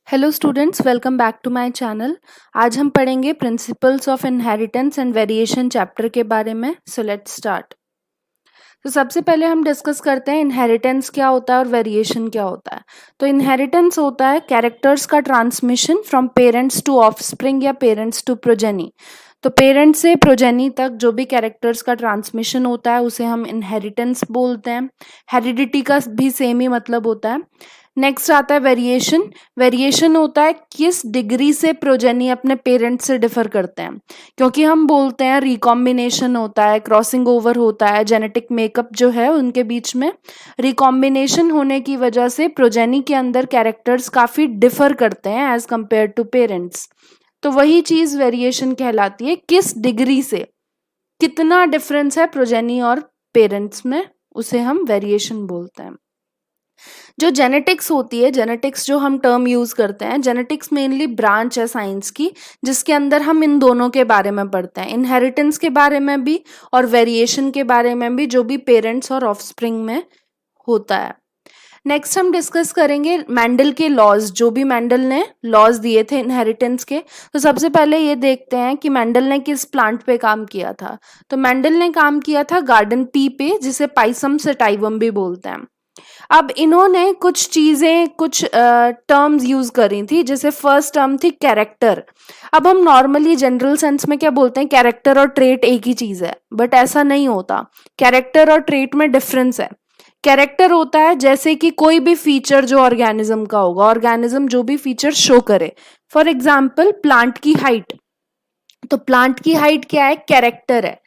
Hello students, welcome back to my channel. आज हम पढ़ेंगे principles of inheritance and variation chapter के बारे में। So let's start. तो सबसे पहले हम डिस्कस करते हैं इनहेरिटेंस क्या होता है और वेरिएशन क्या होता है। तो इनहेरिटेंस होता है कैरेक्टर्स का transmission from parents to offspring या पेरेंट्स टू प्रोजेनी। तो पेरेंट्स से प्रोजेनी तक जो भी कैरेक्टर्स का ट्रांसमिशन होता है उसे हम इनहेरिटेंस बोलते हैं। हेरिडिटी का भी सेम ही मतलब होता है। नेक्स्ट आता है वेरिएशन। वेरिएशन होता है किस डिग्री से प्रोजेनी अपने पेरेंट्स से डिफर करते हैं, क्योंकि हम बोलते हैं रिकॉम्बिनेशन होता है, क्रॉसिंग ओवर होता है, जेनेटिक मेकअप जो है उनके बीच में रिकॉम्बिनेशन होने की वजह से प्रोजेनी के अंदर कैरेक्टर्स काफी डिफर करते हैं एज कंपेयर टू पेरेंट्स। तो वही चीज वेरिएशन कहलाती है, किस डिग्री से कितना डिफरेंस है प्रोजेनी और पेरेंट्स में, उसे हम वेरिएशन बोलते हैं। जो जेनेटिक्स होती है, जेनेटिक्स जो हम टर्म यूज करते हैं, जेनेटिक्स मेनली ब्रांच है साइंस की जिसके अंदर हम इन दोनों के बारे में पढ़ते हैं, इनहेरिटेंस के बारे में भी और वेरिएशन के बारे में भी, जो भी पेरेंट्स और ऑफस्प्रिंग में होता है। नेक्स्ट हम डिस्कस करेंगे मेंडल के लॉज, जो भी मेंडल ने लॉज दिए थे इनहेरिटेंस के। तो सबसे पहले ये देखते हैं कि मेंडल ने किस प्लांट पे काम किया था। तो मेंडल ने काम किया था गार्डन पी पे, जिसे पाइसम सेटाइवम भी बोलते हैं। अब इन्होंने कुछ चीजें, कुछ टर्म्स यूज करी थी, जैसे फर्स्ट टर्म थी कैरेक्टर। अब हम नॉर्मली जनरल सेंस में क्या बोलते हैं, कैरेक्टर और ट्रेट एक ही चीज है, बट ऐसा नहीं होता। कैरेक्टर और ट्रेट में डिफरेंस है। कैरेक्टर होता है जैसे कि कोई भी फीचर जो ऑर्गेनिज्म का होगा, ऑर्गेनिज्म जो भी फीचर शो करे। फॉर एग्जाम्पल प्लांट की हाइट, तो प्लांट की हाइट क्या है, कैरेक्टर है।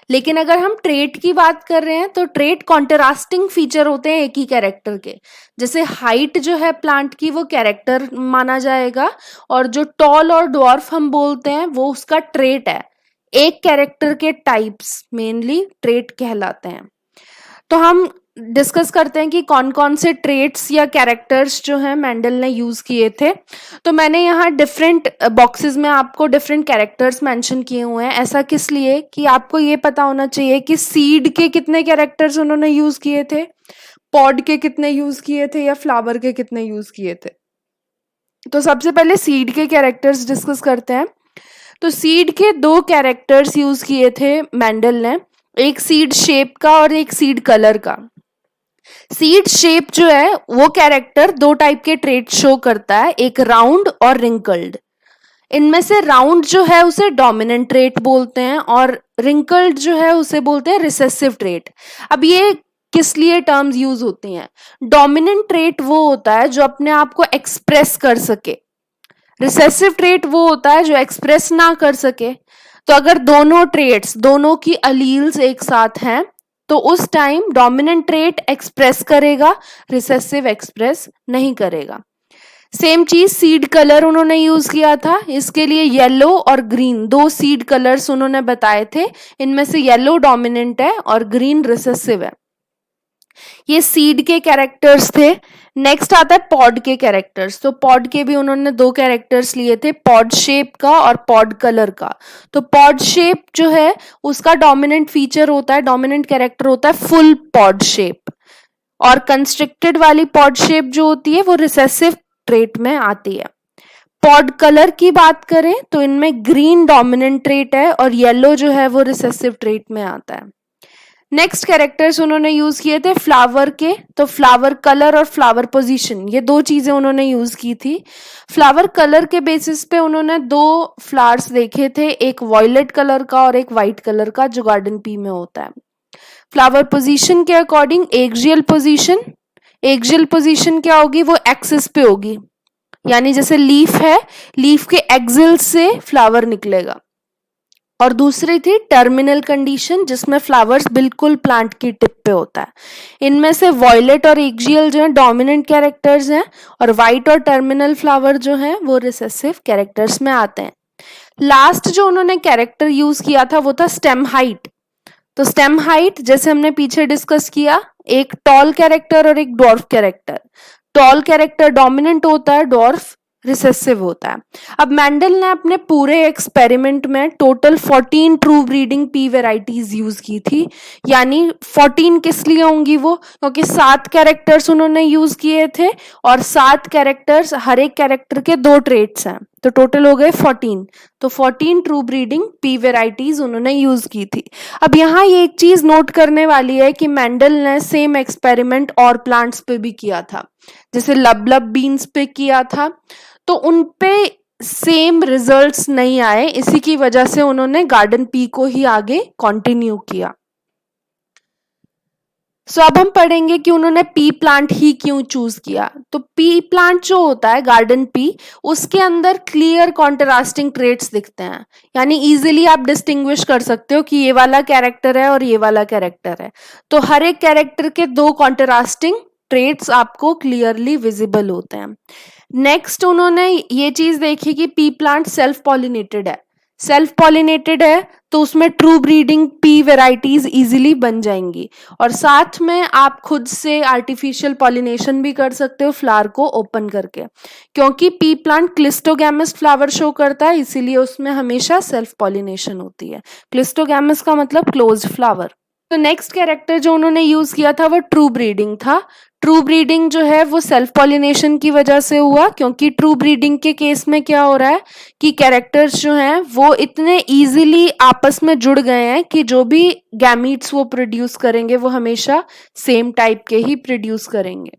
लेकिन अगर हम ट्रेट की बात कर रहे हैं तो ट्रेट कॉन्ट्रास्टिंग फीचर होते हैं एक ही कैरेक्टर के। जैसे हाइट जो है प्लांट की वो कैरेक्टर माना जाएगा, और जो टॉल और ड्वार्फ हम बोलते हैं वो उसका ट्रेट है। एक कैरेक्टर के टाइप्स मेनली ट्रेट कहलाते हैं। तो हम डिस्कस करते हैं कि कौन कौन से ट्रेट्स या कैरेक्टर्स जो हैं मेंडल ने यूज किए थे। तो मैंने यहाँ डिफरेंट बॉक्सेस में आपको डिफरेंट कैरेक्टर्स मेंशन किए हुए हैं। ऐसा किस लिए कि आपको ये पता होना चाहिए कि सीड के कितने कैरेक्टर्स उन्होंने यूज किए थे, पॉड के कितने यूज किए थे, या फ्लावर के कितने यूज किए थे। तो सबसे पहले सीड के कैरेक्टर्स डिस्कस करते हैं। तो सीड के दो कैरेक्टर्स यूज किए थे मेंडल ने, एक सीड शेप का और एक सीड कलर का। सीड शेप जो है वो कैरेक्टर दो टाइप के ट्रेट शो करता है, एक राउंड और रिंकल्ड। इनमें से राउंड जो है उसे डोमिनेंट ट्रेट बोलते हैं, और रिंकल्ड जो है उसे बोलते हैं रिसेसिव ट्रेट। अब ये किस लिए टर्म्स यूज होती हैं। डोमिनेंट ट्रेट वो होता है जो अपने आप को एक्सप्रेस कर सके, रिसेसिव ट्रेट वो होता है जो एक्सप्रेस ना कर सके। तो अगर दोनों ट्रेट्स, दोनों की अलील्स एक साथ हैं, तो उस टाइम डोमिनेंट ट्रेट एक्सप्रेस करेगा, रिसेसिव एक्सप्रेस नहीं करेगा। सेम चीज सीड कलर उन्होंने यूज किया था। इसके लिए येलो और ग्रीन दो सीड कलर्स उन्होंने बताए थे, इनमें से येलो डोमिनेंट है और ग्रीन रिसेसिव है। ये सीड के कैरेक्टर्स थे। नेक्स्ट आता है पॉड के कैरेक्टर्स। तो पॉड के भी उन्होंने दो कैरेक्टर्स लिए थे, पॉड शेप का और पॉड कलर का। तो पॉड शेप जो है उसका डोमिनेंट फीचर होता है, डोमिनेंट कैरेक्टर होता है फुल पॉड शेप, और कंस्ट्रिक्टेड वाली पॉड शेप जो होती है वो रिसेसिव ट्रेट में आती है। पॉड कलर की बात करें तो इनमें ग्रीन डोमिनेंट ट्रेट है और येलो जो है वो रिसेसिव ट्रेट में आता है। नेक्स्ट कैरेक्टर्स उन्होंने यूज किए थे फ्लावर के। तो फ्लावर कलर और फ्लावर पोजीशन, ये दो चीजें उन्होंने यूज की थी। फ्लावर कलर के बेसिस पे उन्होंने दो फ्लावर्स देखे थे, एक वॉयलेट कलर का और एक व्हाइट कलर का, जो गार्डन पी में होता है। फ्लावर पोजीशन के according axial position, axial position क्या होगी, वो एक्सिस पे होगी, यानी जैसे लीफ है, लीफ के एक्सिल से फ्लावर निकलेगा। और दूसरी थी टर्मिनल कंडीशन, जिसमें फ्लावर्स बिल्कुल प्लांट की टिप पे होता है। इनमें से वॉयलेट और एक्सियल जो है डोमिनेंट कैरेक्टर्स हैं, और व्हाइट और टर्मिनल फ्लावर जो है वो रिसेसिव कैरेक्टर्स में आते हैं। लास्ट जो उन्होंने कैरेक्टर यूज किया था वो था स्टेम हाइट। तो स्टेम हाइट जैसे हमने पीछे डिस्कस किया, एक टॉल कैरेक्टर और एक dwarf character. Tall character dominant होता है, ड्वार्फ रिसेसिव होता है। अब मेंडल ने अपने पूरे एक्सपेरिमेंट में total 14 true breeding P varieties use की थी। यानी 14 किस लिए होंगी वो, क्योंकि 7 कैरेक्टर्स उन्होंने यूज किए थे और 7 कैरेक्टर्स, हर एक कैरेक्टर के 2 ट्रेट्स हैं, तो टोटल हो गए 14। तो 14 ट्रू ब्रीडिंग पी वेराइटीज उन्होंने यूज की थी। अब यहाँ ये एक चीज नोट करने वाली है कि मेंडल ने सेम एक्सपेरिमेंट और प्लांट्स पे भी किया था, जैसे लबलब बीन्स पे किया था, तो उन पे सेम रिजल्ट्स नहीं आए। इसी की वजह से उन्होंने गार्डन पी को ही आगे कंटिन्यू किया। सो अब हम पढ़ेंगे कि उन्होंने पी प्लांट ही क्यों चूज किया। तो पी प्लांट जो होता है, गार्डन पी, उसके अंदर क्लियर कॉन्ट्रास्टिंग ट्रेट्स दिखते हैं। यानी इजीली आप डिस्टिंग्विश कर सकते हो कि ये वाला कैरेक्टर है और ये वाला कैरेक्टर है। तो हर एक कैरेक्टर के 2 कॉन्ट्रास्टिंग ट्रेट्स आपको क्लियरली विजिबल होते हैं। नेक्स्ट उन्होंने ये चीज देखी कि पी प्लांट सेल्फ पॉलिनेटेड है। सेल्फ पॉलिनेटेड है तो उसमें true breeding P varieties easily बन जाएंगी, और साथ में आप खुद से आर्टिफिशियल पॉलिनेशन भी कर सकते हो फ्लावर को ओपन करके, क्योंकि P plant cleistogamous flower show करता है, इसीलिए उसमें हमेशा सेल्फ पॉलिनेशन होती है। क्लिस्टोगैमस का मतलब क्लोज्ड फ्लावर। तो नेक्स्ट कैरेक्टर जो उन्होंने यूज किया था वो ट्रू ब्रीडिंग था। ट्रू ब्रीडिंग जो है वो सेल्फ पॉलिनेशन की वजह से हुआ, क्योंकि ट्रू ब्रीडिंग के केस में क्या हो रहा है कि कैरेक्टर्स जो हैं वो इतने इजीली आपस में जुड़ गए हैं कि जो भी गैमीट्स वो प्रोड्यूस करेंगे वो हमेशा सेम टाइप के ही प्रोड्यूस करेंगे।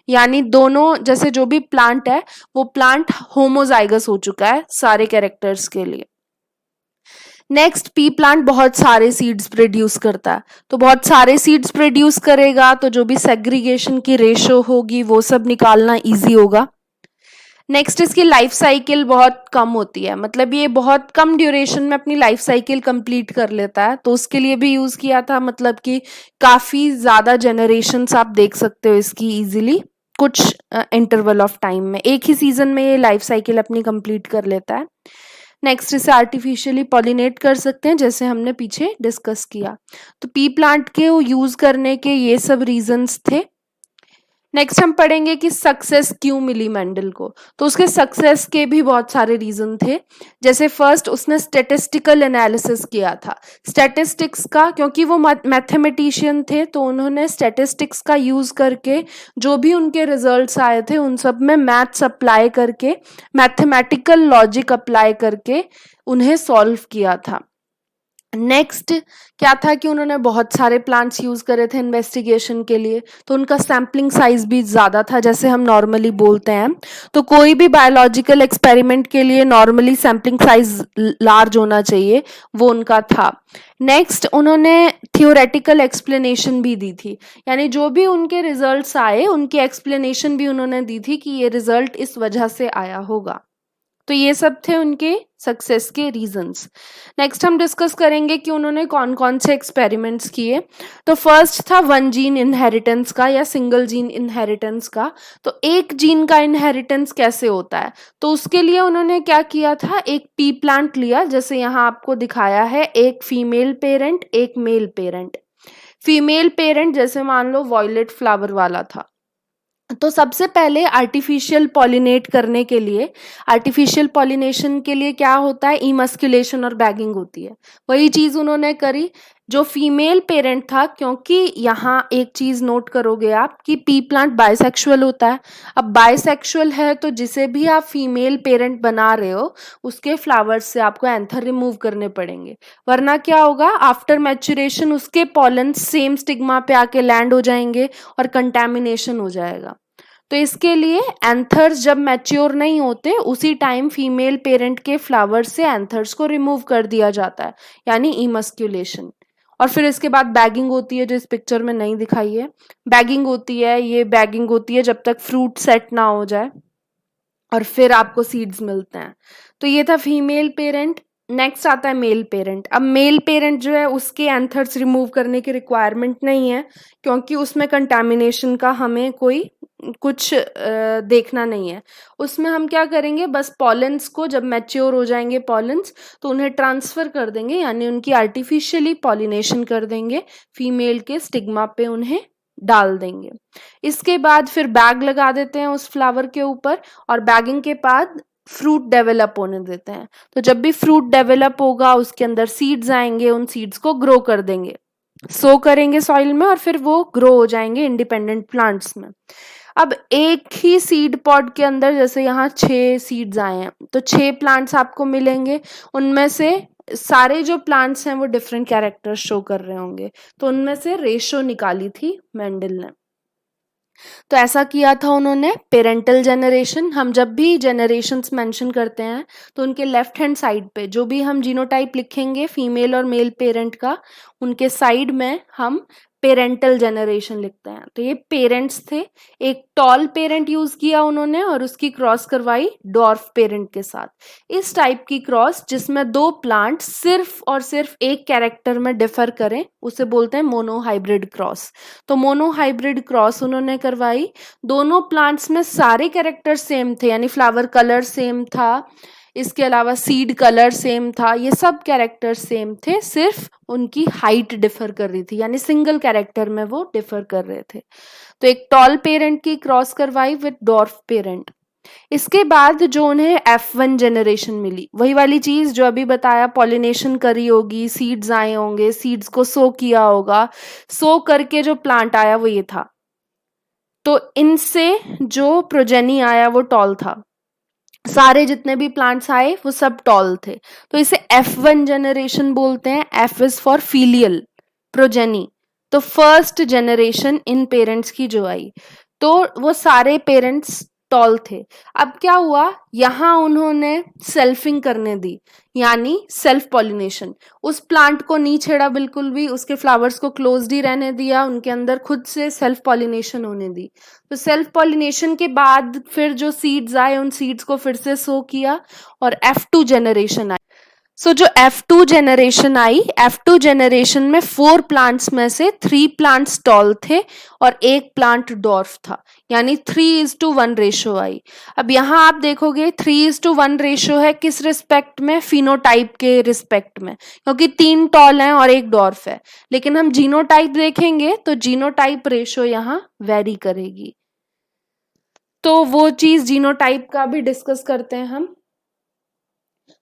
यानी दोनों, जैसे जो भी प्लांट है वो प्लांट होमोजाइगस हो चुका है सारे कैरेक्टर्स के लिए। नेक्स्ट, पी प्लांट बहुत सारे सीड्स प्रोड्यूस करता है, तो बहुत सारे सीड्स प्रोड्यूस करेगा तो जो भी सेग्रीगेशन की रेशो होगी वो सब निकालना इजी होगा। नेक्स्ट, इसकी लाइफ साइकिल बहुत कम होती है, मतलब ये बहुत कम ड्यूरेशन में अपनी लाइफ साइकिल कंप्लीट कर लेता है, तो उसके लिए भी यूज किया था। मतलब कि काफी ज्यादा जनरेशंस आप देख सकते हो इसकी इजीली, कुछ इंटरवल ऑफ टाइम में, एक ही सीजन में ये लाइफ साइकिल अपनी कंप्लीट कर लेता है। नेक्स्ट, इसे आर्टिफिशियली पॉलिनेट कर सकते हैं, जैसे हमने पीछे डिस्कस किया। तो पी प्लांट के यूज करने के ये सब रीजंस थे। नेक्स्ट हम पढ़ेंगे कि सक्सेस क्यों मिली मेंडल को। तो उसके सक्सेस के भी बहुत सारे रीजन थे। जैसे फर्स्ट, उसने स्टैटिस्टिकल एनालिसिस किया था, स्टैटिस्टिक्स का, क्योंकि वो मैथमेटिशियन थे, तो उन्होंने स्टैटिस्टिक्स का यूज करके जो भी उनके रिजल्ट्स आए थे उन सब में मैथ्स अप्लाई करके, मैथमेटिकल लॉजिक अप्लाई करके उन्हें सॉल्व किया था। नेक्स्ट क्या था कि उन्होंने बहुत सारे प्लांट्स यूज करे थे इन्वेस्टिगेशन के लिए, तो उनका सैम्पलिंग साइज भी ज्यादा था, जैसे हम नॉर्मली बोलते हैं। तो कोई भी बायोलॉजिकल एक्सपेरिमेंट के लिए नॉर्मली सैम्पलिंग साइज लार्ज होना चाहिए, वो उनका था। नेक्स्ट, उन्होंने थियोरेटिकल एक्सप्लेनेशन भी दी थी, यानी जो भी उनके रिजल्ट्स आए उनकी एक्सप्लेनेशन भी उन्होंने दी थी कि ये रिजल्ट इस वजह से आया होगा। तो ये सब थे उनके सक्सेस के रीजंस। नेक्स्ट हम डिस्कस करेंगे कि उन्होंने कौन कौन से एक्सपेरिमेंट्स किए। तो फर्स्ट था 1 जीन इनहेरिटेंस का या सिंगल जीन इनहेरिटेंस का। तो एक जीन का इनहेरिटेंस कैसे होता है, तो उसके लिए उन्होंने क्या किया था, एक पी प्लांट लिया, जैसे यहाँ आपको दिखाया है, एक फीमेल पेरेंट एक मेल पेरेंट। फीमेल पेरेंट जैसे मान लो वॉयलेट फ्लावर वाला था, तो सबसे पहले आर्टिफिशियल पॉलिनेट करने के लिए, आर्टिफिशियल पॉलिनेशन के लिए क्या होता है, इमस्कुलेशन और बैगिंग होती है। वही चीज उन्होंने करी। जो फीमेल पेरेंट था, क्योंकि यहाँ एक चीज नोट करोगे आप कि पी प्लांट बाइसेक्सुअल होता है। अब बाइसेक्सुअल है तो जिसे भी आप फीमेल पेरेंट बना रहे हो उसके फ्लावर्स से आपको एंथर रिमूव करने पड़ेंगे, वरना क्या होगा, आफ्टर मैच्योरेशन उसके पॉलन सेम स्टिग्मा पे आके लैंड हो जाएंगे और कंटेमिनेशन हो जाएगा। तो इसके लिए एंथर्स जब मैच्योर नहीं होते उसी टाइम फीमेल पेरेंट के फ्लावर से एंथर्स को रिमूव कर दिया जाता है, यानी इमस्क्यूलेशन। और फिर इसके बाद बैगिंग होती है, जो इस पिक्चर में नहीं दिखाई है। बैगिंग होती है, ये बैगिंग होती है जब तक फ्रूट सेट ना हो जाए, और फिर आपको सीड्स मिलते हैं। तो ये था फीमेल पेरेंट। नेक्स्ट आता है मेल पेरेंट। अब मेल पेरेंट जो है उसके एंथर्स रिमूव करने की रिक्वायरमेंट नहीं है, क्योंकि उसमें कंटामिनेशन का हमें कोई कुछ देखना नहीं है। उसमें हम क्या करेंगे, बस पॉलेंस को जब मैच्योर हो जाएंगे पॉलेंस, तो उन्हें ट्रांसफर कर देंगे, यानी उनकी आर्टिफिशियली पॉलिनेशन कर देंगे, फीमेल के स्टिग्मा पे उन्हें डाल देंगे। इसके बाद फिर बैग लगा देते हैं उस फ्लावर के ऊपर और बैगिंग के बाद फ्रूट डेवलप होने देते हैं। तो जब भी फ्रूट डेवलप होगा उसके अंदर सीड्स आएंगे, उन सीड्स को ग्रो कर देंगे, सो करेंगे सॉइल में और फिर वो ग्रो हो जाएंगे इंडिपेंडेंट प्लांट्स में। अब एक ही सीड पॉड के अंदर जैसे यहाँ 6 सीड्स आए हैं तो 6 प्लांट्स आपको मिलेंगे। उनमें से सारे जो प्लांट्स हैं वो डिफरेंट कैरेक्टर्स शो कर रहे होंगे। तो उनमें से रेशो निकाली थी मेंडल ने। तो ऐसा किया था उन्होंने। पेरेंटल जनरेशन, हम जब भी जनरेशंस मेंशन करते हैं तो उनके लेफ्ट हैंड साइड पे जो भी हम जीनोटाइप लिखेंगे फीमेल और मेल पेरेंट का, उनके साइड में हम पेरेंटल जनरेशन लिखते हैं। तो ये पेरेंट्स थे। एक टॉल पेरेंट यूज किया उन्होंने और उसकी क्रॉस करवाई डॉर्फ पेरेंट के साथ। इस टाइप की क्रॉस जिसमें 2 प्लांट सिर्फ और सिर्फ एक कैरेक्टर में डिफर करें उसे बोलते हैं मोनोहाइब्रिड क्रॉस। तो मोनोहाइब्रिड क्रॉस उन्होंने करवाई। दोनों प्लांट्स में सारे कैरेक्टर सेम थे, यानी फ्लावर कलर सेम था, इसके अलावा सीड कलर सेम था, ये सब कैरेक्टर सेम थे, सिर्फ उनकी हाइट डिफर कर रही थी, यानी सिंगल कैरेक्टर में वो डिफर कर रहे थे। तो एक टॉल पेरेंट की क्रॉस करवाई विद डॉर्फ पेरेंट। इसके बाद जो उन्हें F1 जनरेशन मिली, वही वाली चीज जो अभी बताया, पॉलिनेशन करी होगी, सीड्स आए होंगे, सीड्स को सो किया होगा, सो करके जो प्लांट आया वो ये था। तो इनसे जो प्रोजेनी आया वो टॉल था। सारे जितने भी प्लांट्स आए वो सब टॉल थे। तो इसे F1 जनरेशन बोलते हैं। F is for filial progeny. तो फर्स्ट जनरेशन इन पेरेंट्स की जो आई, तो वो सारे पेरेंट्स टॉल थे। अब क्या हुआ, यहां उन्होंने सेल्फिंग करने दी, यानी सेल्फ पॉलिनेशन। उस प्लांट को नहीं छेड़ा बिल्कुल भी, उसके फ्लावर्स को क्लोज्ड ही रहने दिया, उनके अंदर खुद से सेल्फ पॉलिनेशन होने दी। तो सेल्फ पॉलिनेशन के बाद फिर जो सीड्स आए उन सीड्स को फिर से सो किया और F2 जनरेशन आई। सो जो F2 जनरेशन आई, F2 जनरेशन में 4 प्लांट्स में से 3 प्लांट्स टॉल थे और 1 प्लांट डॉर्फ था, यानी 3:1 रेशो आई। अब यहाँ आप देखोगे 3:1 रेशो है किस रिस्पेक्ट में, फिनोटाइप के रिस्पेक्ट में, क्योंकि 3 टॉल हैं और 1 डॉर्फ है। लेकिन हम जीनोटाइप देखेंगे तो जीनोटाइप रेशो यहाँ वेरी करेगी। तो वो चीज जीनोटाइप का भी डिस्कस करते हैं हम।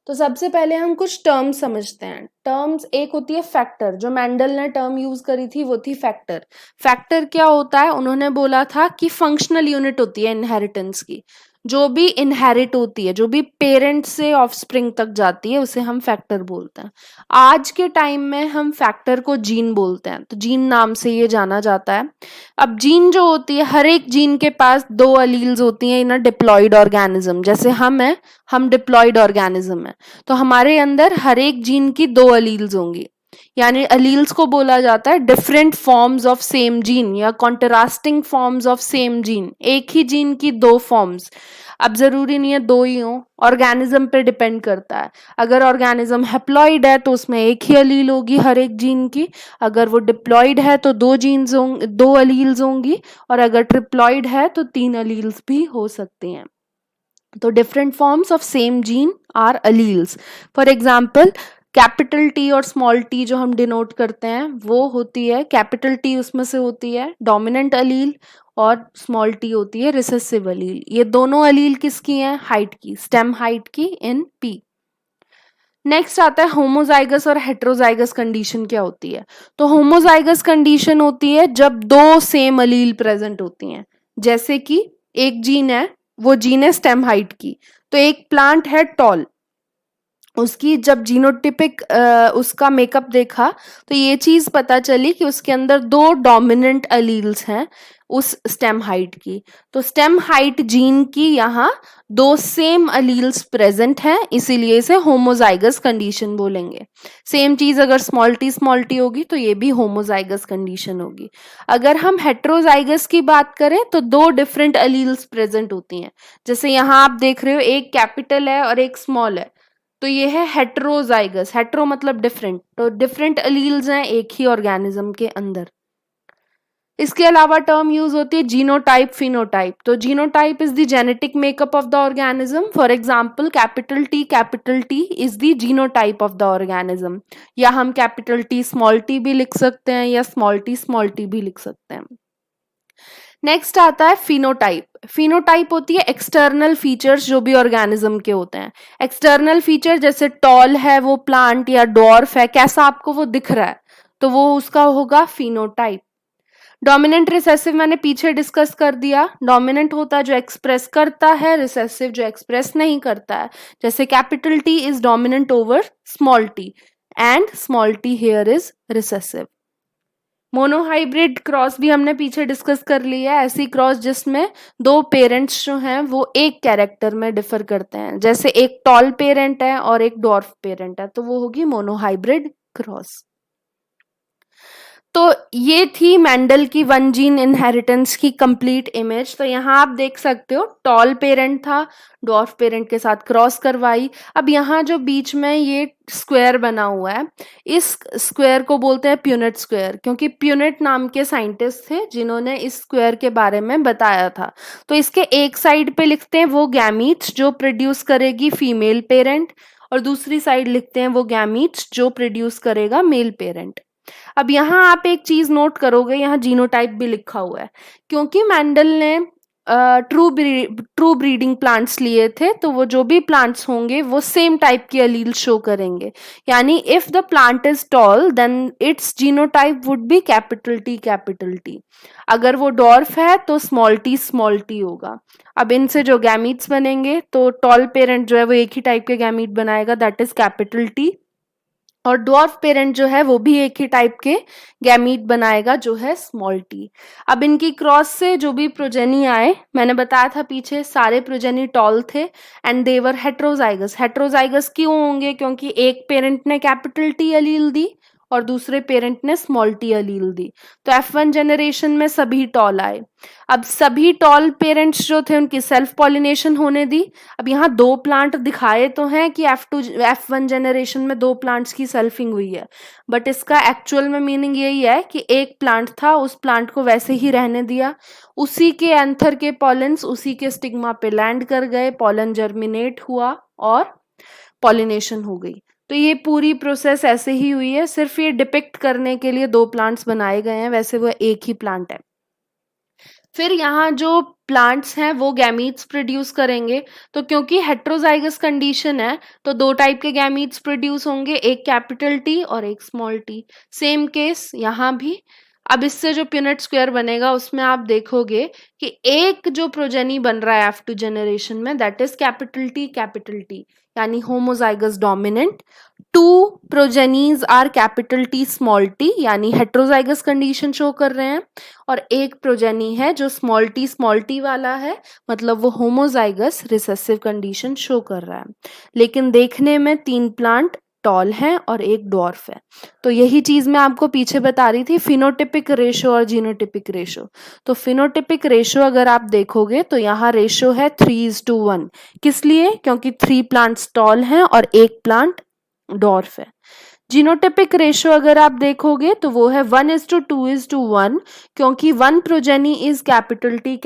तो सबसे पहले हम कुछ टर्म्स समझते हैं। टर्म्स, एक होती है फैक्टर, जो मेंडल ने टर्म यूज करी थी वो थी फैक्टर। फैक्टर क्या होता है, उन्होंने बोला था कि फंक्शनल यूनिट होती है इनहेरिटेंस की। जो भी इनहेरिट होती है, जो भी पेरेंट से ऑफस्प्रिंग तक जाती है, उसे हम फैक्टर बोलते हैं। आज के टाइम में हम फैक्टर को जीन बोलते हैं, तो जीन नाम से ये जाना जाता है। अब जीन जो होती है, हर एक जीन के पास 2 अलील्स होती हैं इन अ डिप्लॉयड ऑर्गेनिज्म। जैसे हम डिप्लॉयड ऑर्गेनिज्म है, तो हमारे अंदर हर एक जीन की 2 अलील्स होंगी, यानी अलील्स को बोला जाता है different forms of same gene या contrasting forms of same gene. एक ही जीन की 2 फॉर्म्स, अब जरूरी नहीं है 2 ही हो, ऑर्गेनिज्म पे डिपेंड करता है। अगर ऑर्गेनिज्म हैप्लॉइड है तो उसमें एक ही अलील होगी हर एक जीन की, अगर वो डिप्लॉइड है तो 2 अलील्स होंगी, और अगर ट्रिप्लॉइड है तो 3 अलील्स भी हो सकती हैं। तो different forms of same gene are alleles. For example capital T और स्मॉल टी जो हम डिनोट करते हैं वो होती है, कैपिटल टी उसमें से होती है डोमिनेंट अलील और स्मॉल टी होती है रिसेसिव अलील। ये दोनों अलील किसकी हैं, हाइट की, स्टेम हाइट की इन पी। नेक्स्ट आता है होमोजाइगस और हेट्रोजाइगस कंडीशन क्या होती है। तो होमोजाइगस कंडीशन होती है जब 2 सेम अलील प्रेजेंट होती हैं। जैसे कि एक जीन है, वो जीन है स्टेम हाइट की, तो एक प्लांट है टॉल, उसकी जब जीनोटिपिक उसका मेकअप देखा तो ये चीज पता चली कि उसके अंदर 2 डोमिनेंट अलील्स हैं उस स्टेम हाइट की। तो स्टेम हाइट जीन की यहाँ 2 सेम अलील्स प्रेजेंट हैं, इसीलिए इसे होमोजाइगस कंडीशन बोलेंगे। सेम चीज अगर स्मॉल टी होगी तो ये भी होमोजाइगस कंडीशन होगी। अगर हम हेट्रोजाइगस की बात करें तो 2 डिफरेंट अलील्स प्रेजेंट होती हैं। जैसे यहाँ आप देख रहे हो एक कैपिटल है और एक स्मॉल है, तो ये है हेट्रोजाइगस। हेट्रो मतलब डिफरेंट, तो डिफरेंट अलील्स हैं एक ही ऑर्गेनिज्म के अंदर। इसके अलावा टर्म यूज होती है जीनोटाइप, फिनोटाइप। तो genotype is the genetic makeup of the organism. For example capital T is the genotype of the organism, या हम कैपिटल टी स्मॉल टी भी लिख सकते हैं या स्मॉल टी भी लिख सकते हैं। नेक्स्ट आता है फिनोटाइप। फिनोटाइप होती है एक्सटर्नल फीचर्स जो भी ऑर्गेनिज्म के होते हैं। एक्सटर्नल फीचर जैसे टॉल है वो प्लांट या डॉर्फ है, कैसा आपको वो दिख रहा है, तो वो उसका होगा फिनोटाइप। डोमिनेंट रिसेसिव मैंने पीछे डिस्कस कर दिया। डोमिनेंट होता है जो एक्सप्रेस करता है, रिसेसिव जो एक्सप्रेस नहीं करता है। जैसे capital T is dominant over small T and small T here is recessive. Monohybrid cross भी हमने पीछे डिस्कस कर लिया है, ऐसी क्रॉस जिसमें दो पेरेंट्स जो हैं वो एक कैरेक्टर में डिफर करते हैं, जैसे एक टॉल पेरेंट है और एक डॉर्फ पेरेंट है, तो वो होगी मोनोहाइब्रिड क्रॉस। तो ये थी मेंडल की वन जीन इनहेरिटेंस की कंप्लीट इमेज। तो यहाँ आप देख सकते हो टॉल पेरेंट था, डॉर्फ पेरेंट के साथ क्रॉस करवाई। अब यहाँ जो बीच में ये स्क्वायर बना हुआ है, इस स्क्वायर को बोलते हैं प्यूनेट स्क्वायर, क्योंकि प्यूनेट नाम के साइंटिस्ट थे जिन्होंने इस स्क्वायर के बारे में बताया था। तो इसके एक साइड पे लिखते हैं वो गैमीट्स जो प्रोड्यूस करेगी फीमेल पेरेंट, और दूसरी साइड लिखते हैं वो गैमीट्स जो प्रोड्यूस करेगा मेल पेरेंट। अब यहाँ आप एक चीज नोट करोगे, यहाँ जीनोटाइप भी लिखा हुआ है, क्योंकि मैंडल ने ट्रू ब्रीडिंग प्लांट्स लिए थे, तो वो जो भी प्लांट्स होंगे वो सेम टाइप की अलील शो करेंगे। यानी if the plant is tall then its genotype would be capital T. अगर वो डॉर्फ है तो स्मॉल टी होगा। अब इनसे जो गैमीट्स बनेंगे, तो टॉल पेरेंट जो है वो एक ही टाइप के गैमीट बनाएगा, दैट इज कैपिटल टी, और डॉर्फ पेरेंट जो है वो भी एक ही टाइप के गैमीट बनाएगा जो है स्मॉल टी। अब इनकी क्रॉस से जो भी प्रोजेनी आए, मैंने बताया था पीछे सारे प्रोजेनी टॉल थे and they were heterozygous. Heterozygous क्यों होंगे? क्योंकि एक पेरेंट ने कैपिटल टी अलील दी और दूसरे पेरेंट ने स्मॉल टी अलील दी, तो F1 जनरेशन में सभी टॉल आए। अब सभी टॉल पेरेंट्स जो थे उनकी सेल्फ पॉलिनेशन होने दी। अब यहाँ दो प्लांट दिखाए तो हैं कि F1 जनरेशन में दो प्लांट्स की सेल्फिंग हुई है, बट इसका एक्चुअल में मीनिंग यही है कि एक प्लांट था, उस प्लांट को वैसे ही रहने दिया, उसी के एंथर के पॉलेंस उसी के स्टिग्मा पे लैंड कर गए, पॉलन जर्मिनेट हुआ और पॉलिनेशन हो गई। तो ये पूरी प्रोसेस ऐसे ही हुई है, सिर्फ ये डिपिक्ट करने के लिए दो प्लांट्स बनाए गए हैं, वैसे वो एक ही प्लांट है। फिर यहाँ जो प्लांट्स हैं वो गैमीट्स प्रोड्यूस करेंगे, तो क्योंकि हेट्रोजाइगस कंडीशन है तो दो टाइप के गैमीट्स प्रोड्यूस होंगे, एक कैपिटल टी और एक स्मॉल टी। सेम केस यहाँ भी। अब इससे जो प्यूनेट स्क्वायर बनेगा उसमें आप देखोगे कि एक जो प्रोजेनी बन रहा है F2 जनरेशन में, दैट इज कैपिटल टी, यानी homozygous dominant. Two progenies are capital T small T, यानी हेट्रोजाइगस कंडीशन शो कर रहे हैं, और एक प्रोजेनी है जो स्मॉल टी वाला है, मतलब वो होमोजाइगस रिसेसिव कंडीशन शो कर रहा है। लेकिन देखने में तीन प्लांट टॉल हैं और एक डॉर्फ है। तो यही चीज मैं आपको पीछे बता रही थी, फिनोटिपिक रेशो और जीनोटिपिक रेशो। तो फिनोटिपिक रेशो अगर आप देखोगे तो यहाँ रेशो है 3:1। किस लिए? क्योंकि 3 प्लांट्स टॉल हैं और एक प्लांट डॉर्फ है। जीनोटिपिक रेशो अगर आप देखोगे तो वो है 1:2:1, क्योंकि 1 progeny is capital T,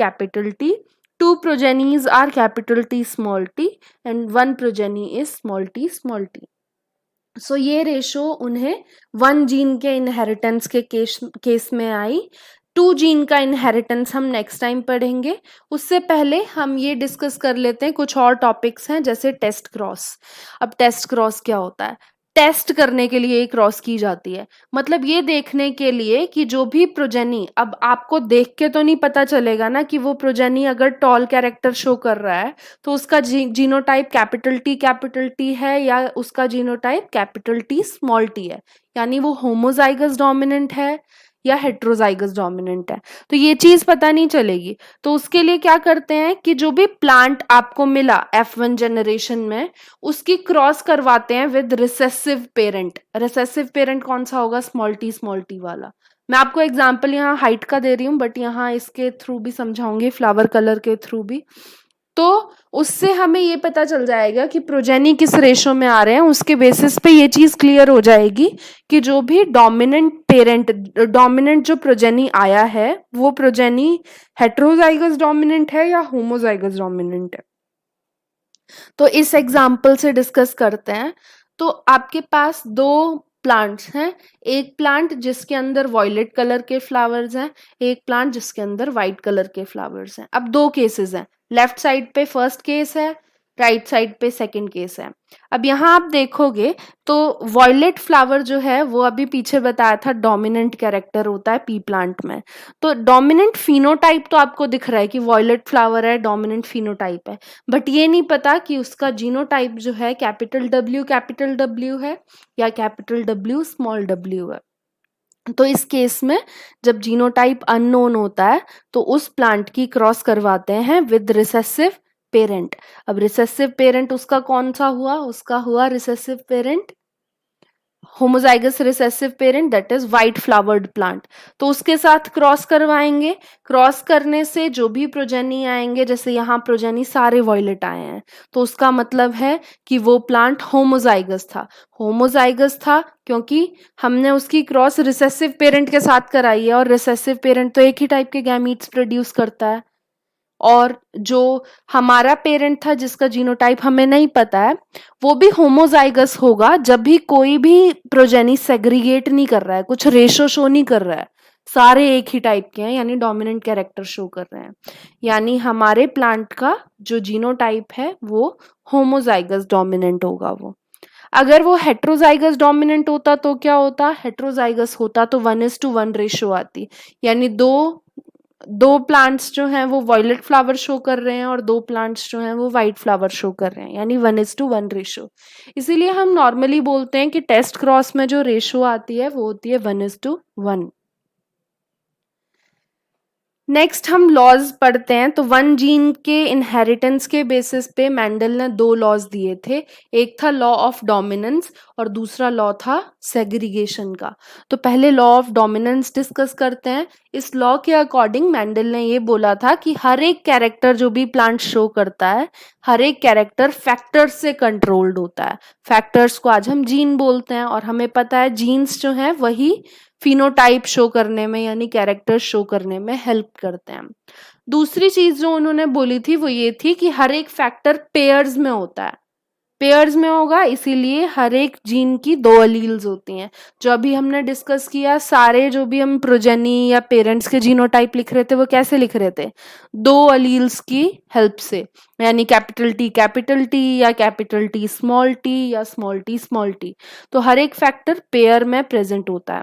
2 progenies are capital T small T and 1 progeny is small T. So ये रेशो उन्हें 1 जीन के इनहेरिटेंस के केस में आई। 2 जीन का इनहेरिटेंस हम नेक्स्ट टाइम पढ़ेंगे। उससे पहले हम ये डिस्कस कर लेते हैं, कुछ और टॉपिक्स हैं जैसे टेस्ट क्रॉस। अब टेस्ट क्रॉस क्या होता है? टेस्ट करने के लिए क्रॉस की जाती है, मतलब ये देखने के लिए कि जो भी प्रोजेनी, अब आपको देख के तो नहीं पता चलेगा ना कि वो प्रोजेनी अगर टॉल कैरेक्टर शो कर रहा है तो उसका जीनोटाइप कैपिटल टी है या उसका genotype capital T small T है, यानी वो होमोजाइगस डोमिनेंट है या हेट्रोजाइगस डोमिनेंट है, तो ये चीज पता नहीं चलेगी। तो उसके लिए क्या करते हैं कि जो भी प्लांट आपको मिला F1 जनरेशन में उसकी क्रॉस करवाते हैं with recessive parent. Recessive parent कौन सा होगा? स्मॉल टी वाला। मैं आपको एग्जांपल यहाँ हाइट का दे रही हूँ, बट यहाँ इसके थ्रू भी समझाऊंगी, फ्लावर कलर के थ्रू भी। तो उससे हमें ये पता चल जाएगा कि प्रोजेनी किस रेशो में आ रहे हैं, उसके बेसिस पे ये चीज क्लियर हो जाएगी कि जो भी डोमिनेंट जो प्रोजेनी आया है वो प्रोजेनी हेट्रोजाइगस डोमिनेंट है या होमोजाइगस डोमिनेंट है। तो इस एग्जाम्पल से डिस्कस करते हैं। तो आपके पास दो प्लांट्स हैं, एक प्लांट जिसके अंदर वॉयलेट कलर के फ्लावर्स हैं, एक प्लांट जिसके अंदर वाइट कलर के फ्लावर्स हैं। अब दो केसेस हैं, लेफ्ट साइड पे फर्स्ट केस है, राइट साइड पे सेकंड केस है। अब यहाँ आप देखोगे तो वॉयलेट फ्लावर जो है वो अभी पीछे बताया था डोमिनेंट कैरेक्टर होता है पी प्लांट में, तो डोमिनेंट फिनोटाइप तो आपको दिख रहा है कि वॉयलेट फ्लावर है, डोमिनेंट फिनोटाइप है, बट ये नहीं पता कि उसका जीनोटाइप जो है कैपिटल डब्ल्यू है या कैपिटल डब्ल्यू स्मॉल डब्ल्यू है। तो इस केस में जब जीनोटाइप अननोन होता है तो उस प्लांट की क्रॉस करवाते हैं विद रिसेसिव पेरेंट। अब रिसेसिव पेरेंट उसका कौन सा हुआ, उसका हुआ recessive parent homozygous recessive parent that is white flowered plant. तो उसके साथ क्रॉस करवाएंगे, क्रॉस करने से जो भी प्रोजेनी आएंगे, जैसे यहाँ प्रोजेनी सारे वॉयलेट आए हैं, तो उसका मतलब है कि वो प्लांट होमोजाइगस था। होमोजाइगस था क्योंकि हमने उसकी क्रॉस रिसेसिव पेरेंट के साथ कराई है, और रिसेसिव पेरेंट तो एक ही टाइप के गैमीट्स प्रोड्यूस करता है। और जो हमारा पेरेंट था जिसका जीनोटाइप हमें नहीं पता है, वो भी होमोजाइगस होगा जब भी कोई भी प्रोजेनी सेग्रीगेट नहीं कर रहा है, कुछ रेशो शो नहीं कर रहा है, सारे एक ही टाइप के हैं, यानी डोमिनेंट कैरेक्टर शो कर रहे हैं। यानी हमारे प्लांट का जो जीनोटाइप है वो होमोजाइगस डोमिनेंट होगा। वो अगर वो हेट्रोजाइगस डोमिनेंट होता तो क्या होता, हेट्रोजाइगस होता तो 1:1 रेशो आती, यानी दो प्लांट्स जो हैं वो वॉयलेट फ्लावर शो कर रहे हैं और दो प्लांट्स जो हैं वो वाइट फ्लावर शो कर रहे हैं, यानी 1:1 रेशो। इसीलिए हम नॉर्मली बोलते हैं कि टेस्ट क्रॉस में जो रेशो आती है वो होती है 1:1। नेक्स्ट हम लॉज पढ़ते हैं। तो वन जीन के इनहेरिटेंस के बेसिस पे मेंडल ने दो लॉज दिए थे, एक था लॉ ऑफ डोमिनेंस और दूसरा लॉ था सेग्रीगेशन का। तो पहले लॉ ऑफ डोमिनेंस डिस्कस करते हैं। इस लॉ के अकॉर्डिंग मेंडल ने ये बोला था कि हर एक कैरेक्टर जो भी प्लांट शो करता है, हर एक कैरेक्टर फैक्टर्स से कंट्रोल्ड होता है। फैक्टर्स को आज हम जीन बोलते हैं, और हमें पता है जीन्स जो है वही फिनोटाइप शो करने में यानी कैरेक्टर शो करने में हेल्प करते हैं। दूसरी चीज जो उन्होंने बोली थी वो ये थी कि हर एक फैक्टर पेयर्स में होता है, पेयर्स में होगा, इसीलिए हर एक जीन की दो अलील्स होती हैं। जो अभी हमने डिस्कस किया, सारे जो भी हम प्रोजेनी या पेरेंट्स के जीनोटाइप लिख रहे थे वो कैसे लिख रहे थे, दो अलील्स की हेल्प से, यानी कैपिटल टी या कैपिटल टी या स्मॉल टी। तो हर एक फैक्टर पेयर में प्रेजेंट होता है।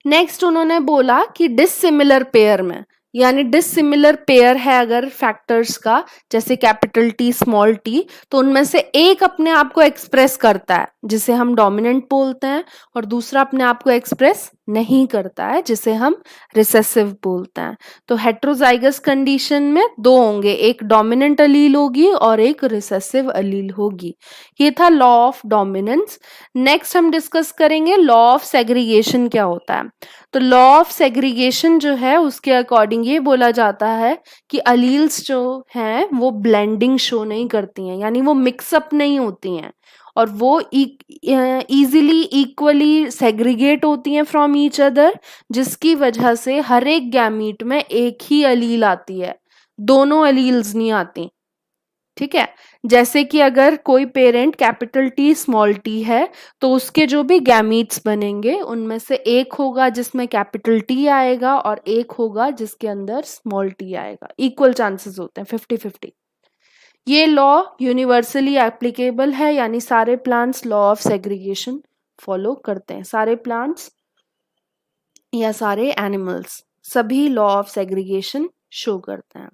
नेक्स्ट उन्होंने बोला कि डिसिमिलर पेयर में, यानी डिसिमिलर पेयर है अगर फैक्टर्स का, जैसे कैपिटल टी स्मॉल टी, तो उनमें से एक अपने आप को एक्सप्रेस करता है जिसे हम डोमिनेंट बोलते हैं, और दूसरा अपने आप को एक्सप्रेस नहीं करता है जिसे हम रिसेसिव बोलते हैं। तो हेट्रोजाइगस कंडीशन में दो होंगे, एक डोमिनेंट अलील होगी और एक रिसेसिव अलील होगी। ये था लॉ ऑफ डोमिनेंस। नेक्स्ट हम डिस्कस करेंगे लॉ ऑफ सेग्रीगेशन क्या होता है। तो लॉ ऑफ सेग्रीगेशन जो है उसके अकॉर्डिंग ये बोला जाता है कि अलील्स जो हैं वो ब्लेंडिंग शो नहीं करती हैं, यानी वो मिक्सअप नहीं होती हैं, और वो इजीली इक्वली सेग्रीगेट होती हैं फ्रॉम ईच अदर, जिसकी वजह से हर एक गैमीट में एक ही अलील आती है, दोनों अलील्स नहीं आती। ठीक है, जैसे कि अगर कोई parent capital T small T है तो उसके जो भी गैमीट्स बनेंगे उनमें से एक होगा जिसमें कैपिटल टी आएगा और एक होगा जिसके अंदर स्मॉल टी आएगा। इक्वल चांसेस होते हैं, 50-50। ये लॉ यूनिवर्सली एप्लीकेबल है, यानी सारे plants law of segregation follow करते हैं, सारे प्लांट्स या सारे एनिमल्स सभी लॉ ऑफ सेग्रीगेशन शो करते हैं।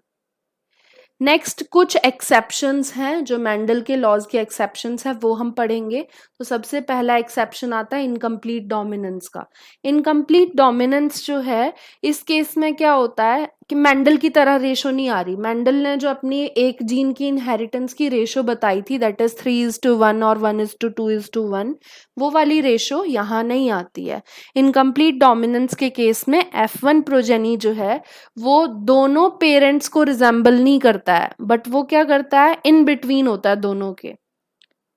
नेक्स्ट कुछ एक्सेप्शंस हैं, जो मेंडल के लॉज के एक्सेप्शंस हैं वो हम पढ़ेंगे। तो सबसे पहला एक्सेप्शन आता है इनकम्प्लीट डोमिनेंस का। इनकम्प्लीट डोमिनेंस जो है, इस केस में क्या होता है कि मेंडल की तरह रेशो नहीं आ रही। मेंडल ने जो अपनी एक जीन की इनहेरिटेंस की रेशो बताई थी, दैट इज 3:1 और 1:2:1, वो वाली रेशो यहाँ नहीं आती है। इनकम्प्लीट डोमिनेंस के केस में F1 प्रोजेनी जो है वो दोनों पेरेंट्स को रिजेंबल नहीं करता है, बट वो क्या करता है, इन बिटवीन होता है दोनों के।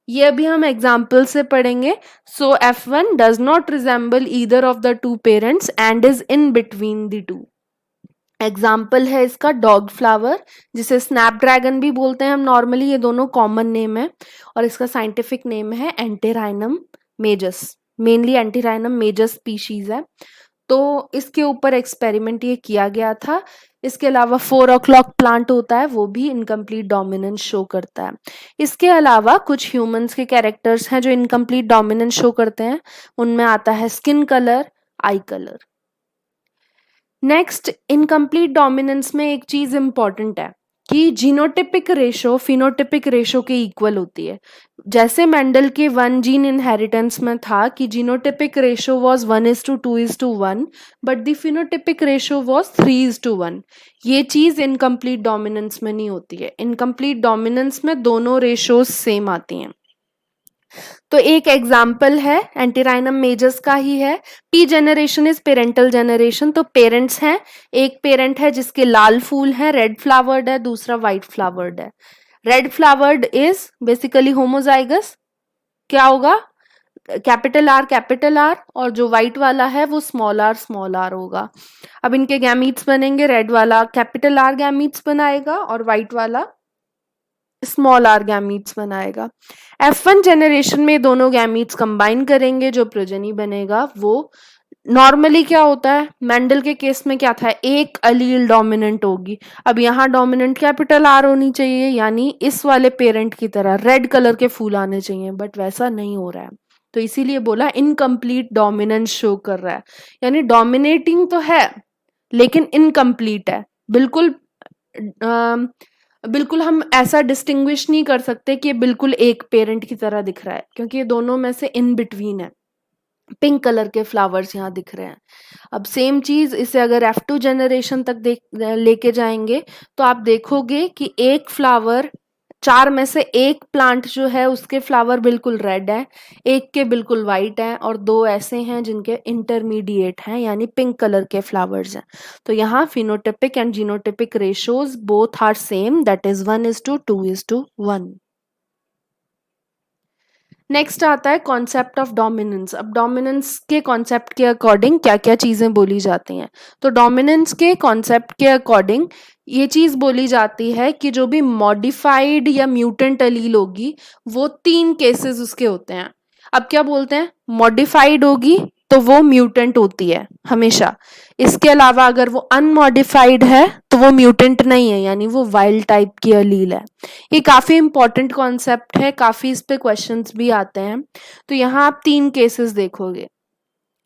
ये अभी हम एग्जाम्पल से पढ़ेंगे। सो F1 does not resemble either of the two parents and is in between the two. Example है इसका डॉग फ्लावर, जिसे स्नैपड्रैगन भी बोलते हैं हम नॉर्मली, ये दोनों कॉमन नेम है, और इसका साइंटिफिक नेम है एंटेराइनम मेजस। मेनली एंटीराइनम मेजर स्पीशीज है। तो इसके ऊपर एक्सपेरिमेंट ये किया गया था। इसके अलावा 4 o'clock प्लांट होता है, वो भी इनकम्प्लीट डोमिनेंस शो करता है। इसके अलावा कुछ ह्यूमंस के कैरेक्टर्स हैं जो इनकम्प्लीट डोमिनेंस शो करते हैं। उनमें आता है स्किन कलर, आई कलर। नेक्स्ट, इनकम्प्लीट डोमिनेंस में एक चीज इंपॉर्टेंट है कि जीनोटिपिक रेशो फिनोटिपिक रेशो के इक्वल होती है। जैसे मेंडल के 1 जीन इनहेरिटेंस में था कि genotypic ratio was 1:2:1, but the phenotypic ratio was 3:1। ये चीज इनकम्प्लीट डोमिनेंस में नहीं होती है। इनकम्प्लीट डोमिनेंस में दोनों रेशोज सेम आती हैं। तो एक एग्जाम्पल है एंटीराइनम मेजर्स का ही है। P generation is parental generation. तो पेरेंट्स हैं, एक पेरेंट है जिसके लाल फूल है, रेड फ्लावर्ड है, दूसरा व्हाइट फ्लावर्ड है। Red flowered is basically homozygous. क्या होगा? कैपिटल आर, और जो व्हाइट वाला है वो स्मॉल आर होगा। अब इनके गैमीट्स बनेंगे, रेड वाला कैपिटल आर गैमीट्स बनाएगा और व्हाइट वाला स्मॉल आर गैमीट्स बनाएगा। F1 जेनरेशन में दोनों गैमीट्स कंबाइन करेंगे, जो प्रोजेनी बनेगा वो नॉर्मली क्या होता है, मेंडल के केस में क्या था, एक अलील डोमिनेंट होगी। अब यहाँ डोमिनेंट कैपिटल आर होनी चाहिए, यानी इस वाले पेरेंट की तरह रेड कलर के फूल आने चाहिए, बट वैसा नहीं हो रहा है। तो इसीलिए बोला इनकम्प्लीट डोमिनेंस शो कर रहा है, यानी डोमिनेटिंग तो है लेकिन इनकम्प्लीट है। बिल्कुल हम ऐसा डिस्टिंग्विश नहीं कर सकते कि ये बिल्कुल एक पेरेंट की तरह दिख रहा है, क्योंकि ये दोनों में से इन बिटवीन है। पिंक कलर के फ्लावर्स यहाँ दिख रहे हैं। अब सेम चीज इसे अगर F2 जेनरेशन तक लेके जाएंगे तो आप देखोगे कि एक फ्लावर, 4 में से एक प्लांट जो है उसके फ्लावर बिल्कुल रेड है, एक के बिल्कुल वाइट है, और 2 ऐसे हैं जिनके इंटरमीडिएट हैं, यानी पिंक कलर के फ्लावर्स हैं। तो यहाँ phenotypic and genotypic ratios both are same, that is 1:2:1। Next आता है कॉन्सेप्ट ऑफ डोमिनेंस। अब डोमिनेंस के कॉन्सेप्ट के अकॉर्डिंग क्या क्या चीजें बोली जाती हैं। तो डोमिनेंस के कॉन्सेप्ट के अकॉर्डिंग ये चीज बोली जाती है कि जो भी मॉडिफाइड या म्यूटेंट अलील होगी वो 3 केसेस उसके होते हैं। अब क्या बोलते हैं, मॉडिफाइड होगी तो वो म्यूटेंट होती है हमेशा। इसके अलावा अगर वो अनमॉडिफाइड है तो वो म्यूटेंट नहीं है, यानी वो वाइल्ड टाइप की अलील है। ये काफी इंपॉर्टेंट कॉन्सेप्ट है, काफी इस पे क्वेश्चंस भी आते हैं। तो यहाँ आप 3 केसेस देखोगे।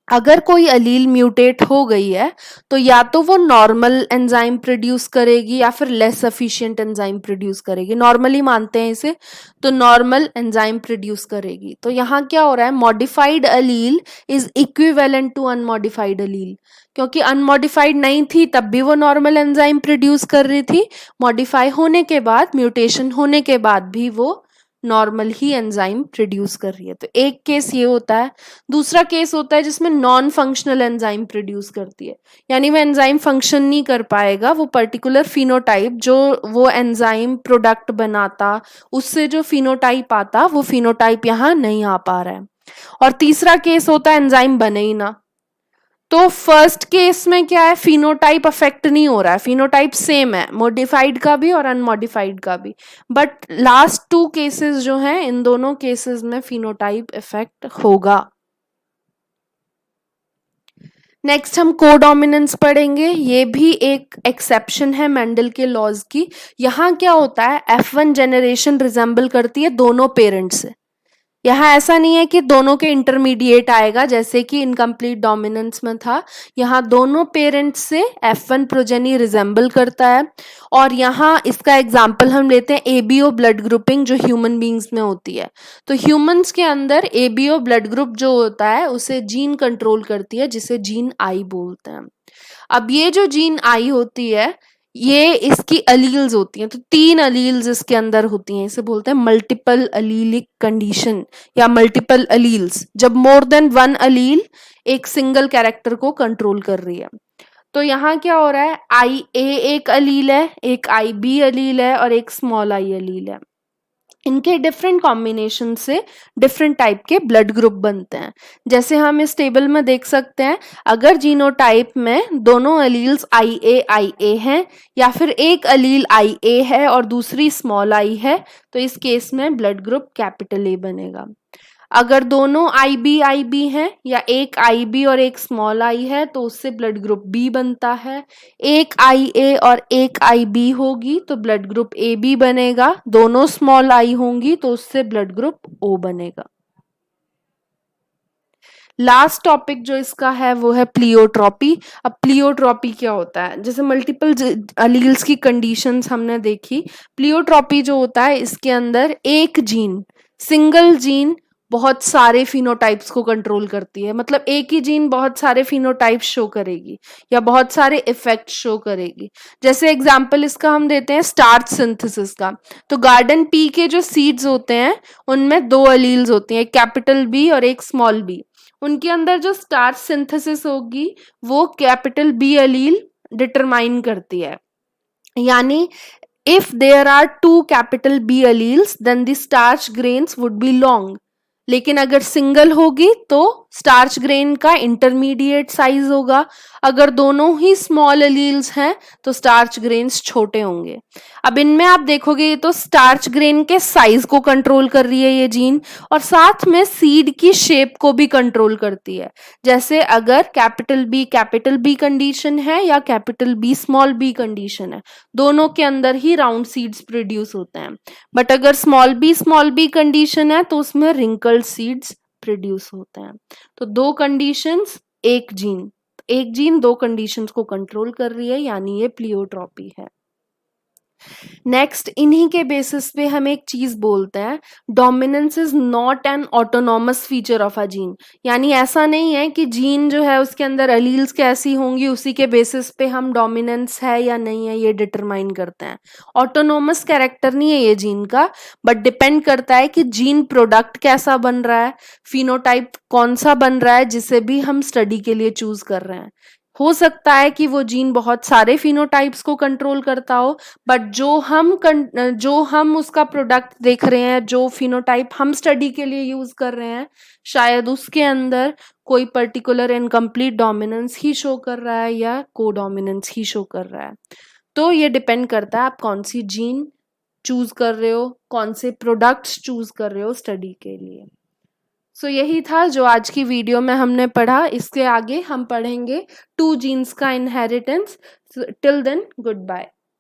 अगर कोई अलील म्यूटेट हो गई है तो या तो वो नॉर्मल एंजाइम प्रोड्यूस करेगी या फिर लेस एफिशिएंट एंजाइम प्रोड्यूस करेगी। नॉर्मली मानते हैं इसे, तो नॉर्मल एंजाइम प्रोड्यूस करेगी। तो यहाँ क्या हो रहा है, modified allele is equivalent to unmodified allele, क्योंकि अनमॉडिफाइड नहीं थी तब भी वो नॉर्मल एंजाइम प्रोड्यूस कर रही थी, मॉडिफाई होने के बाद, म्यूटेशन होने के बाद भी वो नॉर्मल ही एंजाइम प्रोड्यूस कर रही है। तो एक केस ये होता है। दूसरा केस होता है जिसमें नॉन फंक्शनल एंजाइम प्रोड्यूस करती है, यानी वो एंजाइम फंक्शन नहीं कर पाएगा, वो पर्टिकुलर फिनोटाइप जो वो एंजाइम प्रोडक्ट बनाता उससे जो फिनोटाइप आता वो फिनोटाइप यहाँ नहीं आ पा रहा है। और तीसरा केस होता है एंजाइम बने ही ना। तो फर्स्ट केस में क्या है, फिनोटाइप अफेक्ट नहीं हो रहा है, फिनोटाइप सेम है मॉडिफाइड का भी और अनमॉडिफाइड का भी, बट लास्ट 2 केसेस जो हैं इन दोनों केसेस में फिनोटाइप इफेक्ट होगा। नेक्स्ट हम कोडोमिनेंस पढ़ेंगे। ये भी एक एक्सेप्शन है मेंडल के लॉज की। यहाँ क्या होता है, F1 जेनरेशन रिजेंबल करती है दोनों पेरेंट्स से। यहाँ ऐसा नहीं है कि दोनों के इंटरमीडिएट आएगा जैसे कि इनकम्प्लीट डोमिनेंस में था। यहाँ दोनों पेरेंट्स से F1 प्रोजेनी रिजेंबल करता है। और यहाँ इसका एग्जाम्पल हम लेते हैं एबीओ ब्लड ग्रुपिंग जो ह्यूमन बींग्स में होती है। तो ह्यूमंस के अंदर एबीओ ब्लड ग्रुप जो होता है उसे जीन कंट्रोल करती है, जिसे जीन आई बोलते हैं। अब ये जो जीन आई होती है ये इसकी अलील्स होती हैं। तो 3 अलील्स इसके अंदर होती हैं, इसे बोलते हैं मल्टीपल अलीलिक कंडीशन या मल्टीपल अलील्स, जब मोर देन 1 अलील एक सिंगल कैरेक्टर को कंट्रोल कर रही है। तो यहाँ क्या हो रहा है, आई ए एक अलील है, एक आई बी अलील है और एक स्मॉल आई अलील है। इनके डिफरेंट कॉम्बिनेशन से डिफरेंट टाइप के ब्लड ग्रुप बनते हैं। जैसे हम इस टेबल में देख सकते हैं, अगर जीनोटाइप में दोनों अलील्स आई ए हैं या फिर एक अलील आई ए है और दूसरी स्मॉल आई है, तो इस केस में ब्लड ग्रुप कैपिटल ए बनेगा। अगर दोनों IB हैं या एक IB और एक स्मॉल आई है तो उससे ब्लड ग्रुप B बनता है। एक IA और एक IB होगी तो ब्लड ग्रुप AB बनेगा। दोनों स्मॉल आई होंगी तो उससे ब्लड ग्रुप O बनेगा। लास्ट टॉपिक जो इसका है वो है प्लियोट्रॉपी। अब प्लियोट्रॉपी क्या होता है? जैसे मल्टीपल अलील्स की कंडीशंस हमने देखी, प्लियोट्रॉपी जो होता है इसके अंदर एक जीन, सिंगल जीन बहुत सारे फिनोटाइप्स को कंट्रोल करती है। मतलब एक ही जीन बहुत सारे फिनोटाइप्स शो करेगी या बहुत सारे इफेक्ट शो करेगी। जैसे एग्जांपल इसका हम देते हैं स्टार्च सिंथेसिस का। तो गार्डन पी के जो सीड्स होते हैं उनमें दो अलील्स होती हैं, एक कैपिटल बी और एक स्मॉल बी। उनके अंदर जो स्टार्च सिंथेसिस होगी वो कैपिटल बी अलील डिटरमाइन करती है। यानी if there are two capital B alleles then the starch grains would be long। लेकिन अगर सिंगल होगी तो स्टार्च ग्रेन का इंटरमीडिएट साइज होगा। अगर दोनों ही स्मॉल अलील्स हैं तो स्टार्च ग्रेन्स छोटे होंगे। अब इनमें आप देखोगे ये तो स्टार्च ग्रेन के साइज को कंट्रोल कर रही है ये जीन, और साथ में सीड की शेप को भी कंट्रोल करती है। जैसे अगर कैपिटल बी कंडीशन है या capital B small B condition है, दोनों के अंदर ही राउंड सीड्स प्रोड्यूस होते हैं। बट अगर स्मॉल बी कंडीशन है तो उसमें रिंकल्ड सीड्स प्रोड्यूस होते हैं। तो दो कंडीशंस, एक जीन दो कंडीशंस को कंट्रोल कर रही है, यानी ये प्लियोट्रॉपी है। नेक्स्ट, इन्हीं के बेसिस पे हम एक चीज बोलते हैं, dominance is not an autonomous feature of a gene. यानी ऐसा नहीं है कि जीन जो है उसके अंदर अलील्स कैसी होंगी उसी के बेसिस पे हम डोमिनेंस है या नहीं है ये डिटरमाइन करते हैं। ऑटोनॉमस कैरेक्टर नहीं है ये जीन का, बट डिपेंड करता है कि जीन प्रोडक्ट कैसा बन रहा है, फिनोटाइप कौन सा बन रहा है जिसे भी हम स्टडी के लिए चूज कर रहे हैं। हो सकता है कि वो जीन बहुत सारे फिनोटाइप्स को कंट्रोल करता हो, बट जो हम उसका प्रोडक्ट देख रहे हैं, जो फिनोटाइप हम स्टडी के लिए यूज कर रहे हैं, शायद उसके अंदर कोई पर्टिकुलर इनकम्प्लीट डोमिनेंस ही शो कर रहा है या कोडोमिनेंस ही शो कर रहा है। तो ये डिपेंड करता है आप कौन सी जीन चूज कर रहे हो, कौन से प्रोडक्ट्स चूज कर रहे हो स्टडी के लिए। सो यही था जो आज की वीडियो में हमने पढ़ा। इसके आगे हम पढ़ेंगे 2 जीन्स का inheritance. Till then, good bye.